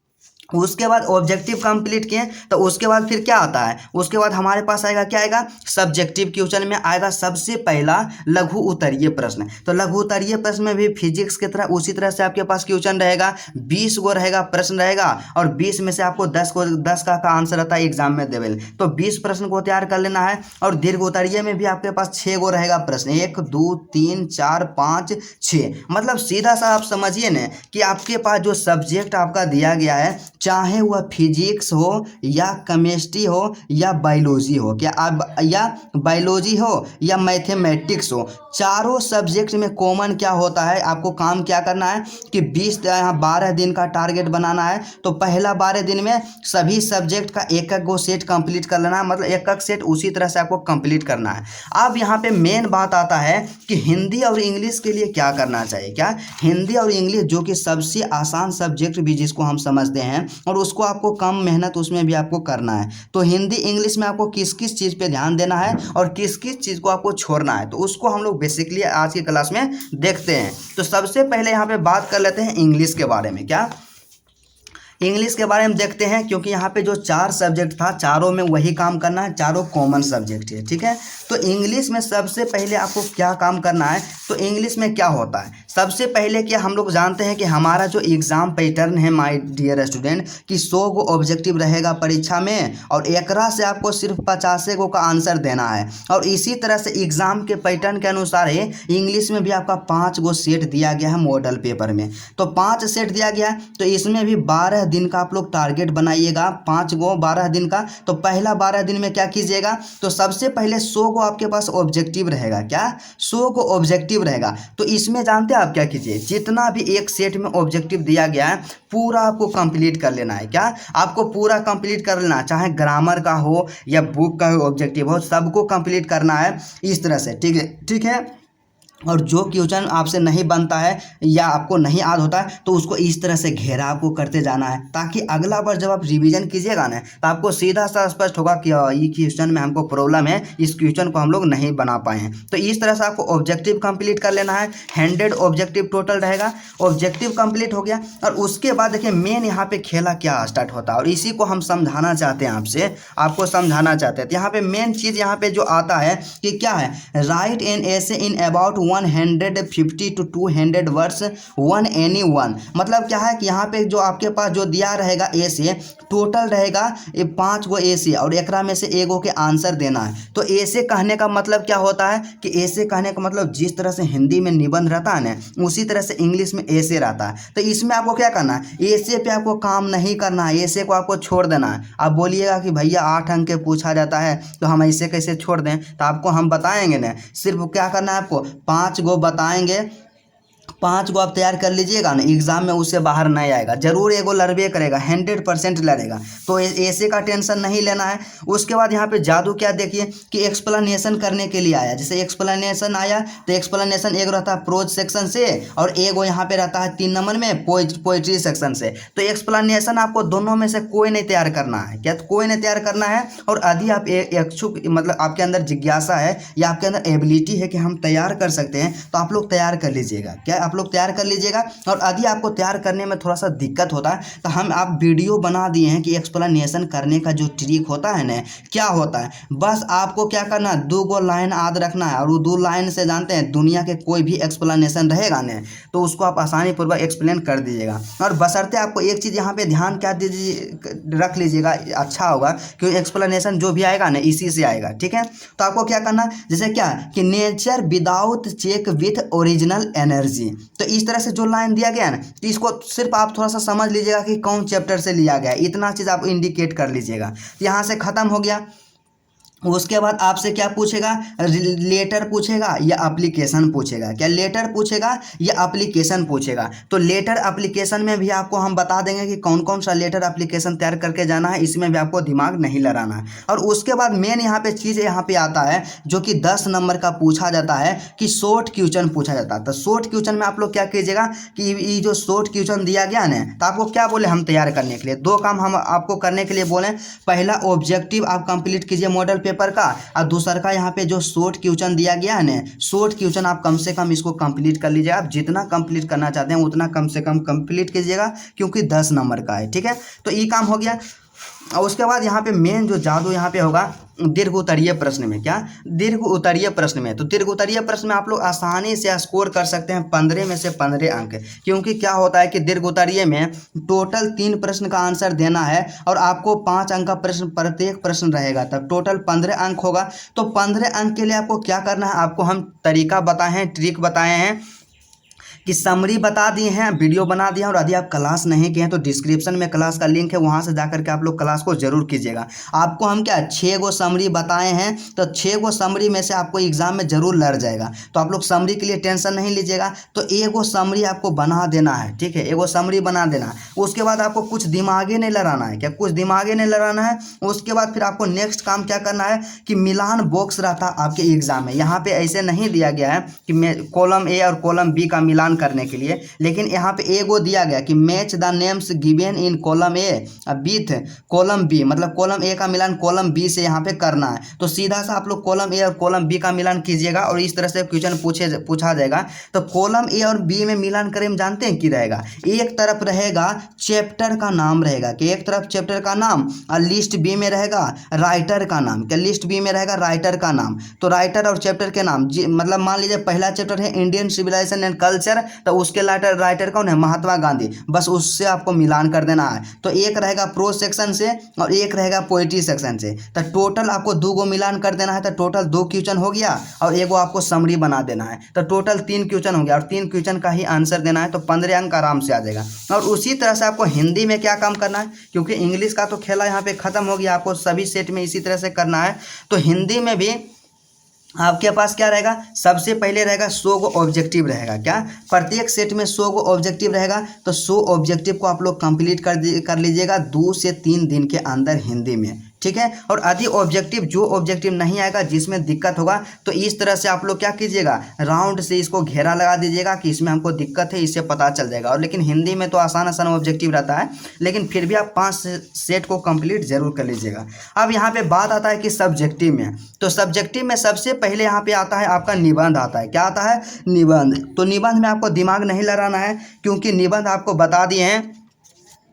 उसके बाद ऑब्जेक्टिव कंप्लीट किए तो उसके बाद फिर क्या आता है? उसके बाद हमारे पास आएगा क्या आएगा? सब्जेक्टिव क्वेश्चन में आएगा सबसे पहला लघु उत्तरीय प्रश्न। तो लघु उत्तरीय प्रश्न में भी फिजिक्स की तरह उसी तरह से आपके पास क्वेश्चन रहेगा, 20 गो रहेगा, प्रश्न रहेगा, और 20 में से आपको 10 का आंसर आता है एग्जाम में देवेल। तो 20 प्रश्न को तैयार कर लेना है। और दीर्घ उत्तरीय में भी आपके पास 6 गो रहेगा प्रश्न, 1 2 3 4 5 6। मतलब सीधा सा आप समझिए ना कि आपके पास जो सब्जेक्ट आपका दिया गया है चाहे वह फिजिक्स हो या केमिस्ट्री हो या बायोलॉजी हो, क्या अब या बायोलॉजी हो या मैथमेटिक्स हो, चारों सब्जेक्ट में कॉमन क्या होता है, आपको काम क्या करना है कि 12 दिन का टारगेट बनाना है। तो पहला 12 दिन में सभी सब्जेक्ट का एक एक गो सेट कंप्लीट कर लेना है, मतलब एक एक सेट उसी तरह से आपको कंप्लीट करना है। अब यहाँ पे मेन बात आता है कि हिंदी और इंग्लिश के लिए क्या करना चाहिए। क्या हिंदी और इंग्लिश जो कि सबसे आसान सब्जेक्ट भी जिसको हम समझते हैं, और उसको आपको कम मेहनत उसमें भी आपको करना है। तो हिंदी इंग्लिश में आपको किस किस चीज़ पे ध्यान देना है और किस किस चीज़ को आपको छोड़ना है, तो उसको हम लोग बेसिकली आज की क्लास में देखते हैं। तो सबसे पहले यहाँ पे बात कर लेते हैं इंग्लिश के बारे में। क्या इंग्लिश के बारे में देखते हैं, क्योंकि यहाँ पे जो 4 सब्जेक्ट था चारों में वही काम करना है, चारों कॉमन सब्जेक्ट है, ठीक है। तो इंग्लिश में सबसे पहले आपको क्या काम करना है, तो इंग्लिश में क्या होता है, सबसे पहले क्या हम लोग जानते हैं कि हमारा जो एग्ज़ाम पैटर्न है माय डियर स्टूडेंट कि 100 गो ऑब्जेक्टिव रहेगा परीक्षा में, और एकरा से आपको सिर्फ 50 गो का आंसर देना है। और इसी तरह से एग्ज़ाम के पैटर्न के अनुसार ही इंग्लिश में भी आपका 5 गो सेट दिया गया है मॉडल पेपर में। तो 5 सेट दिया गया है, तो इसमें भी 12 दिन का आप लोग टारगेट बनाइएगा, 5 गो 12 दिन का। तो पहला 12 दिन में क्या कीजिएगा, तो सबसे पहले 100 गो आपके पास ऑब्जेक्टिव रहेगा। क्या 100 गो ऑब्जेक्टिव रहेगा, तो इसमें जानते हैं आप क्या कीजिए, जितना भी एक सेट में ऑब्जेक्टिव दिया गया है पूरा आपको कंप्लीट कर लेना है। क्या आपको पूरा कंप्लीट कर लेना, चाहे ग्रामर का हो या बुक का हो ऑब्जेक्टिव हो, सबको कंप्लीट करना है इस तरह से, ठीक है, ठीक है। और जो क्वेश्चन आपसे नहीं बनता है या आपको नहीं याद होता है, तो उसको इस तरह से घेराव को करते जाना है, ताकि अगला बार जब आप रिवीजन कीजिएगा ना, तो आपको सीधा सा स्पष्ट होगा कि ये क्वेश्चन में हमको प्रॉब्लम है, इस क्वेश्चन को हम लोग नहीं बना पाए हैं। तो इस तरह से आपको ऑब्जेक्टिव कंप्लीट कर लेना है। 100 ऑब्जेक्टिव टोटल रहेगा, ऑब्जेक्टिव कंप्लीट हो गया। और उसके बाद देखिए मेन यहाँ पे खेला क्या स्टार्ट होता है, और इसी को हम समझाना चाहते हैं आपको समझाना चाहते हैं। तो यहाँ पे मेन चीज़ यहाँ पे जो आता है कि क्या है, right an essay in about 150 to 200 words one any one. मतलब क्या है कि यहाँ पे जो आपके पास जो दिया रहेगा ऐसे टोटल रहेगा 5 गो ऐसे, और एकरा में से एगो के आंसर देना है। तो ऐसे कहने का मतलब क्या होता है कि ऐसे कहने का मतलब जिस तरह से हिंदी में निबंध रहता है ना, उसी तरह से इंग्लिश में ऐसे रहता है। तो इसमें आपको क्या करना है, ऐसे पे आपको काम नहीं करना है, ऐसे को आपको छोड़ देना है। आप बोलिएगा कि भैया 8 अंक के पूछा जाता है तो हम ऐसे कैसे छोड़ दें, तो आपको हम बताएंगे ना, सिर्फ क्या करना है आपको 5 गो बताएंगे, 5 गो आप तैयार कर लीजिएगा ना, एग्जाम में उससे बाहर नहीं आएगा, जरूर एगो लड़बे करेगा, 100% लड़ेगा। तो ऐसे का टेंशन नहीं लेना है। उसके बाद यहाँ पे जादू क्या देखिए कि एक्सप्लेनेशन करने के लिए आया, जैसे एक्सप्लेनेशन आया तो एक्सप्लेनेशन एक रहता है प्रोज सेक्शन से, और एगो यहाँ पे रहता है 3 नंबर में पोइट्री सेक्शन से। तो एक्सप्लेनेशन आपको दोनों में से कोई नहीं तैयार करना है। क्या कोई नहीं तैयार करना है, और यदि आप इच्छुक मतलब आपके अंदर जिज्ञासा है या आपके अंदर एबिलिटी है कि हम तैयार कर सकते हैं, तो आप लोग तैयार कर लीजिएगा। क्या आप लोग तैयार कर लीजिएगा। और यदि आपको तैयार करने में थोड़ा सा दिक्कत होता है, तो हम आप वीडियो बना दिए हैं कि एक्सप्लेनेशन करने का जो ट्रिक होता है ना, क्या होता है, बस आपको क्या करना है, 2 गो लाइन याद रखना है, और वो 2 लाइन से जानते हैं दुनिया के कोई भी एक्सप्लेनेशन रहेगा ना, तो उसको आप आसानी पूर्वक एक्सप्लेन कर दीजिएगा। और बशर्ते आपको एक चीज़ यहाँ पे ध्यान क्या दीजिए रख लीजिएगा, अच्छा होगा, क्योंकि एक्सप्लेनेशन जो भी आएगा ना इसी से आएगा, ठीक है। तो आपको क्या करना, जैसे क्या कि nature without check with original energy, तो इस तरह से जो लाइन दिया गया है ना, तो इसको सिर्फ आप थोड़ा सा समझ लीजिएगा कि कौन चैप्टर से लिया गया है, इतना चीज़ आप इंडिकेट कर लीजिएगा। यहाँ से ख़त्म हो गया। उसके बाद आपसे क्या पूछेगा, लेटर पूछेगा या एप्लीकेशन पूछेगा। क्या लेटर पूछेगा या एप्लीकेशन पूछेगा। तो लेटर एप्लीकेशन में भी आपको हम बता देंगे कि कौन कौन सा लेटर एप्लीकेशन तैयार करके जाना है, इसमें भी आपको दिमाग नहीं लड़ाना है। और उसके बाद मेन यहाँ पे चीज़ यहाँ पे आता है जो कि 10 नंबर का पूछा जाता है कि शॉर्ट क्वेश्चन पूछा जाता है। तो शॉर्ट क्वेश्चन में आप लोग क्या कीजिएगा कि ये जो शॉर्ट क्वेश्चन दिया गया ना, तो आपको क्या बोले हम तैयार करने के लिए 2 काम हम आपको करने के लिए बोले। पहला ऑब्जेक्टिव आप कंप्लीट कीजिए मॉडल पेपर का, और दूसरा का यहाँ पे जो शॉर्ट क्वेश्चन दिया गया है ना, शॉर्ट क्वेश्चन आप कम से कम इसको कंप्लीट कर लीजिए। आप जितना कंप्लीट करना चाहते हैं उतना कम से कम कंप्लीट कीजिएगा, क्योंकि 10 नंबर का है, ठीक है। तो ये काम हो गया। और उसके बाद यहाँ पे मेन जो जादू यहाँ पे होगा दीर्घ उत्तरीय प्रश्न में। क्या दीर्घ उत्तरीय प्रश्न में, तो दीर्घ उत्तरीय प्रश्न में आप लोग आसानी से स्कोर कर सकते हैं 15 में से 15 अंक, क्योंकि क्या होता है कि दीर्घ उत्तरीय में टोटल 3 प्रश्न का आंसर देना है, और आपको 5 अंक का प्रश्न प्रत्येक प्रश्न रहेगा, तब टोटल 15 अंक होगा। तो 15 अंक के लिए आपको क्या करना है, आपको हम तरीका बताए हैं, ट्रिक बताए हैं कि समरी बता दिए हैं, वीडियो बना दिया, और यदि आप क्लास नहीं किए हैं तो डिस्क्रिप्शन में क्लास का लिंक है, वहां से जाकर के आप लोग क्लास को जरूर कीजिएगा। आपको हम क्या 6 गो समरी बताए हैं, तो 6 गो समरी में से आपको एग्जाम में जरूर लड़ जाएगा। तो आप लोग समरी के लिए टेंशन नहीं लीजिएगा, तो एगो समरी आपको बना देना है, ठीक है, एगो समरी बना देना है। उसके बाद आपको कुछ दिमागे नहीं लड़ाना है, क्या कुछ दिमागे नहीं लड़ाना है। उसके बाद फिर आपको नेक्स्ट काम क्या करना है कि मिलान बॉक्स रहता आपके एग्जाम में। यहाँ पे ऐसे नहीं दिया गया है कि कॉलम ए और कॉलम बी का मिलान करने के लिए, लेकिन यहाँ पे एगो दिया गया कि match the names given in column A with column B, मतलब कॉलम ए का मिलान कॉलम बी से यहाँ पे करना है। तो सीधा सा आप लोग कॉलम ए और कॉलम बी का मिलान कीजिएगा और इस तरह से क्वेश्चन पूछा जाएगा। तो कॉलम ए और बी में मिलान करें जानते हैं कि रहेगा, एक तरफ रहेगा चैप्टर का नाम रहेगा, कि एक तरफ चैप्टर का नाम और लिस्ट बी में रहेगा राइटर का नाम, क्या लिस्ट बी में रहेगा राइटर का नाम। तो राइटर और चैप्टर के नाम मतलब मान लीजिए पहला चैप्टर है इंडियन सिविलाइजेशन एंड कल्चर, तो उसके राइटर कौन है, महात्मा गांधी, बस उससे आपको मिलान कर देना है। तो एक रहेगा प्रोज सेक्शन से और एक रहेगा पोएट्री सेक्शन से। तो टोटल आपको 2 गो मिलान कर देना है, तो टोटल 2 क्वेश्चन हो गया और एगो आपको समरी बना देना है। तो टोटल 3 क्वेश्चन हो गया और 3 क्वेश्चन का ही आंसर देना है, तो 15 अंक आराम से आ जाएगा। और उसी तरह से आपको हिंदी में क्या काम करना है, क्योंकि इंग्लिश का तो खेला यहाँ पे खत्म हो गया, आपको सभी सेट में इसी तरह से करना है। तो हिंदी में भी आपके पास क्या रहेगा, सबसे पहले रहेगा 100 गो ऑब्जेक्टिव रहेगा, क्या प्रत्येक सेट में 100 गो ऑब्जेक्टिव रहेगा। तो 100 ऑब्जेक्टिव को आप लोग कंप्लीट कर लीजिएगा 2 से 3 दिन के अंदर हिंदी में, ठीक है। और आदि ऑब्जेक्टिव जो ऑब्जेक्टिव नहीं आएगा, जिसमें दिक्कत होगा, तो इस तरह से आप लोग क्या कीजिएगा, राउंड से इसको घेरा लगा दीजिएगा कि इसमें हमको दिक्कत है, इससे पता चल जाएगा। और लेकिन हिंदी में तो आसान आसान ऑब्जेक्टिव रहता है, लेकिन फिर भी आप 5 सेट को कंप्लीट जरूर कर लीजिएगा। अब यहाँ पे बात आता है कि सब्जेक्टिव में, तो सब्जेक्टिव में सबसे पहले यहाँ पे आता है आपका निबंध आता है। क्या आता है, निबंध। तो निबंध में आपको दिमाग नहीं लड़ाना है, क्योंकि निबंध आपको बता दिए हैं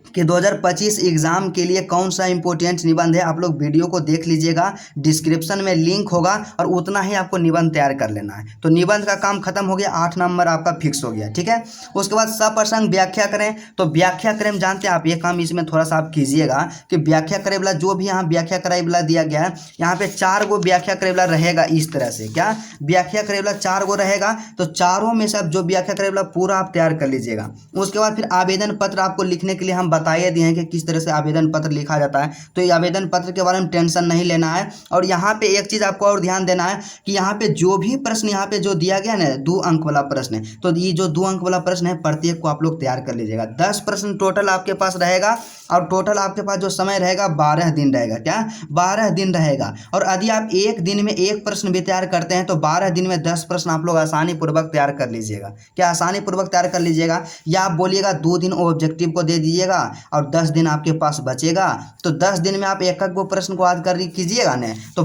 कि 2025 एग्ज़ाम के लिए कौन सा इंपॉर्टेंट निबंध है। आप लोग वीडियो को देख लीजिएगा, डिस्क्रिप्शन में लिंक होगा और उतना ही आपको निबंध तैयार कर लेना है। तो निबंध का काम खत्म हो गया, 8 नंबर आपका फिक्स हो गया, ठीक है। उसके बाद सप्रसंग व्याख्या करें, तो व्याख्या करें जानते हैं आप, ये काम इसमें थोड़ा सा आप कीजिएगा कि व्याख्या करे वाला जो भी यहाँ व्याख्या कराई वाला दिया गया है, यहाँ पे 4 गो व्याख्या करे वाला रहेगा। इस तरह से क्या व्याख्या करे वाला 4 गो रहेगा, तो चारों में से आप जो व्याख्या करे वाला पूरा आप तैयार कर लीजिएगा। उसके बाद फिर आवेदन पत्र आपको लिखने के लिए हम बताइए दिए हैं कि किस तरह से आवेदन पत्र लिखा जाता है। तो ये आवेदन पत्र के बारे में टेंशन नहीं लेना है। और यहाँ पे एक चीज़ आपको और ध्यान देना है कि यहाँ पे जो भी प्रश्न यहाँ पे जो दिया गया ना 2 अंक वाला प्रश्न है, तो ये जो 2 अंक वाला प्रश्न है प्रत्येक को आप लोग तैयार कर लीजिएगा। 10 प्रश्न टोटल आपके पास रहेगा और टोटल आपके पास जो समय रहेगा 12 दिन रहेगा, क्या 12 दिन रहेगा। और यदि आप एक दिन में एक प्रश्न भी तैयार करते हैं तो 12 दिन में 10 प्रश्न आप लोग आसानी पूर्वक तैयार कर लीजिएगा। क्या आसानी पूर्वक तैयार कर लीजिएगा, या आप बोलिएगा 2 दिन ऑब्जेक्टिव को दे दीजिएगा और 10 दिन आपके पास बचेगा, तो 10 दिन में आप एक गो प्रश्न को याद कर कीजिएगा ना, तो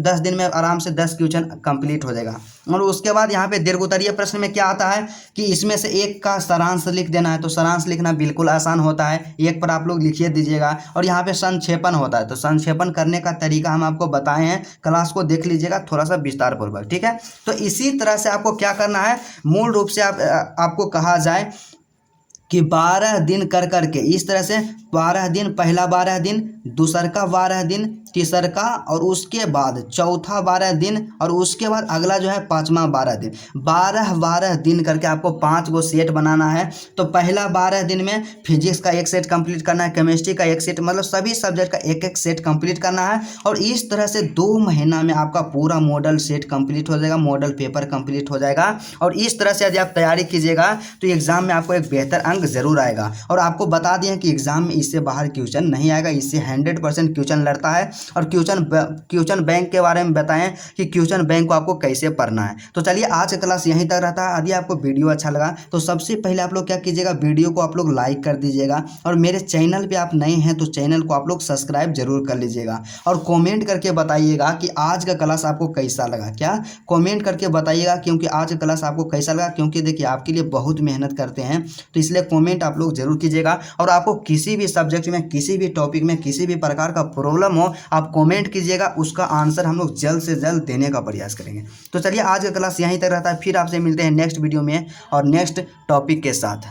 10 दिन में आराम से 10 क्वेश्चन कंप्लीट हो जाएगा। और उसके बाद यहाँ पे दीर्घोत्तरीय प्रश्न में क्या आता है कि इसमें से एक का सारांश लिख देना है। तो सारांश लिखना बिल्कुल आसान होता है, एक पर आप लोग लिखिए दीजिएगा। और यहाँ पे संक्षेपण होता है, तो संक्षेपण करने का तरीका हम आपको बताए हैं, क्लास को देख लीजिएगा थोड़ा सा विस्तार पूर्वक, ठीक है। तो इसी तरह से आपको क्या करना है, मूल रूप से आपको कहा जाए कि 12 दिन कर करके इस तरह से 12 दिन, पहला 12 दिन, दूसर का 12 दिन, तीसर का, और उसके बाद चौथा 12 दिन, और उसके बाद अगला जो है 5वां 12 दिन। 12 दिन करके आपको 5 गो सेट बनाना है। तो पहला 12 दिन में फिजिक्स का 1 सेट कंप्लीट करना है, केमिस्ट्री का 1 सेट, मतलब सभी सब्जेक्ट का 1-1 सेट कंप्लीट करना है। और इस तरह से 2 महीना में आपका पूरा मॉडल सेट कंप्लीट हो जाएगा, मॉडल पेपर कंप्लीट हो जाएगा। और इस तरह से यदि आप तैयारी कीजिएगा तो एग्जाम में आपको एक बेहतर अंक जरूर आएगा। और आपको बता दिए कि एग्जाम में इससे बाहर क्वेश्चन नहीं आएगा, इससे 100% क्वेश्चन लड़ता है। और क्वेश्चन बैंक के बारे में बताएं कि क्वेश्चन बैंक को आपको कैसे पढ़ना है। तो चलिए आज का क्लास यहीं तक रहता है। यदि आपको वीडियो अच्छा लगा तो सबसे पहले आप लोग क्या कीजिएगा, वीडियो को आप लोग लाइक कर दीजिएगा। और मेरे चैनल पे आप नए हैं तो चैनल को आप लोग सब्सक्राइब जरूर कर लीजिएगा। और कमेंट करके बताइएगा कि आज का क्लास आपको कैसा लगा, क्या कमेंट करके बताइएगा, क्योंकि आज का क्लास आपको कैसा लगा। क्योंकि देखिए आपके लिए बहुत मेहनत करते हैं, तो इसलिए कमेंट आप लोग जरूर कीजिएगा। और आपको किसी भी सब्जेक्ट में, किसी भी टॉपिक में, किसी भी प्रकार का प्रॉब्लम हो, आप कमेंट कीजिएगा, उसका आंसर हम लोग जल्द से जल्द देने का प्रयास करेंगे। तो चलिए आज का क्लास यहीं तक रहता है, फिर आपसे मिलते हैं नेक्स्ट वीडियो में और नेक्स्ट टॉपिक के साथ।